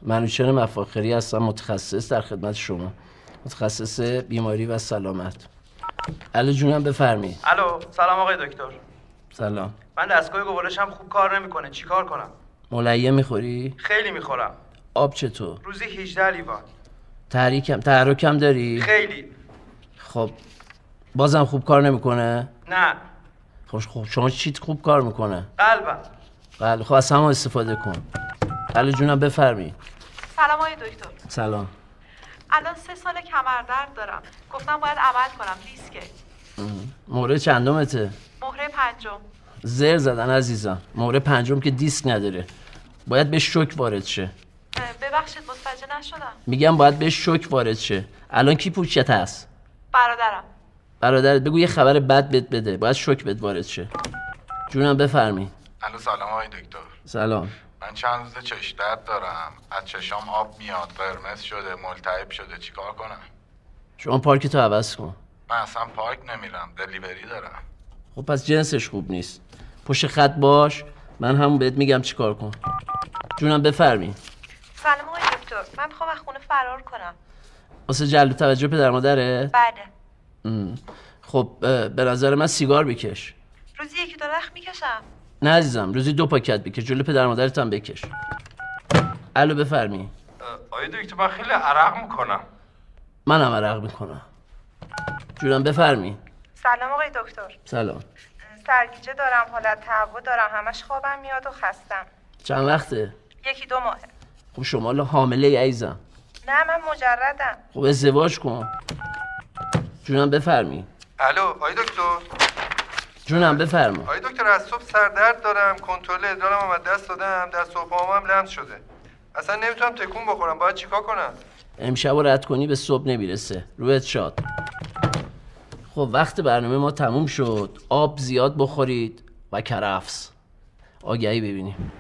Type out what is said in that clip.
منوچهر مفاخری هستم، متخصص در خدمت شما، متخصص بیماری و سلامت. الو جونم بفرمی. الو سلام آقای دکتر. سلام. من دستگاه گوارشم خوب کار نمیکنه، چیکار کنم؟ ملیه میخوری؟ خیلی میخورم. آب چطور؟ روزی 18 لیوان. تحرکم داری؟ خیلی. خب بازم خوب کار نمیکنه؟ نه. خب شما چیت خوب کار میکنه؟ قلبم. بله خب از همون استفاده کن. الو جونم بفرمی. سلام آقای دکتر. سلام. الان 3 سال کمردرد دارم. گفتم باید عمل کنم، دیسکه. مهره چندمته؟ مهره 5. زر زدن عزیزم. مهره 5 که دیسک نداره، باید به شوک وارد شه. ببخشید متوجه نشدم. میگم باید به شوک وارد شه. الان کی پوچت هست؟ برادرم. برادرت بگو یه خبر بد بهت بده، باید شوک بهت وارد شه. جونم بفرمی. الو سلام آقای دکتر. سلام. من چند روز چشم درد دارم، از چشام آب میاد، قرمز شده، ملتهب شده، چیکار کنم؟ شما پارکتو عوض کن. من اصلا پارک نمیرم، دلیوری دارم. خب پس جنسش خوب نیست. پشت خط باش، من همون بهت میگم چیکار کن. جونم بفرمی. سلام آقای دکتر، من میخوام از خونه فرار کنم. واسه جلب توجه پدر مادره؟ بله. خب به نظر من سیگار بکش. روزی 1-2 رخ میکشم. نه عزیزم، روزی 2 پاکت بکش، جلو پدر مادرت هم بکش. الو بفرمی. آقای دکتر من خیلی عرق میکنم. منم عرق میکنم. جونم بفرمی. سلام آقای دکتر. سلام. سرگیجه دارم، حالت تهوع دارم، همش خوابم میاد و خستم. چند وقته؟ 1-2 ماهه. خب شما الان حامله ای عزیزم؟ نه من مجردم. خب ازدواج کن. جونم بفرمی. الو آقای دکتر. جونم بفرما. آقای دکتر از صبح سردرد دارم، کنترل ادرارم هم از دست دادم، دست و پاهم هم لمس شده، اصلا نمیتونم تکون بخورم، باید چیکار کنم؟ امشب رو رد کنی به صبح نمیرسه، رویت شاد. خب وقت برنامه ما تموم شد. آب زیاد بخورید و کرفس. آگهی ببینیم.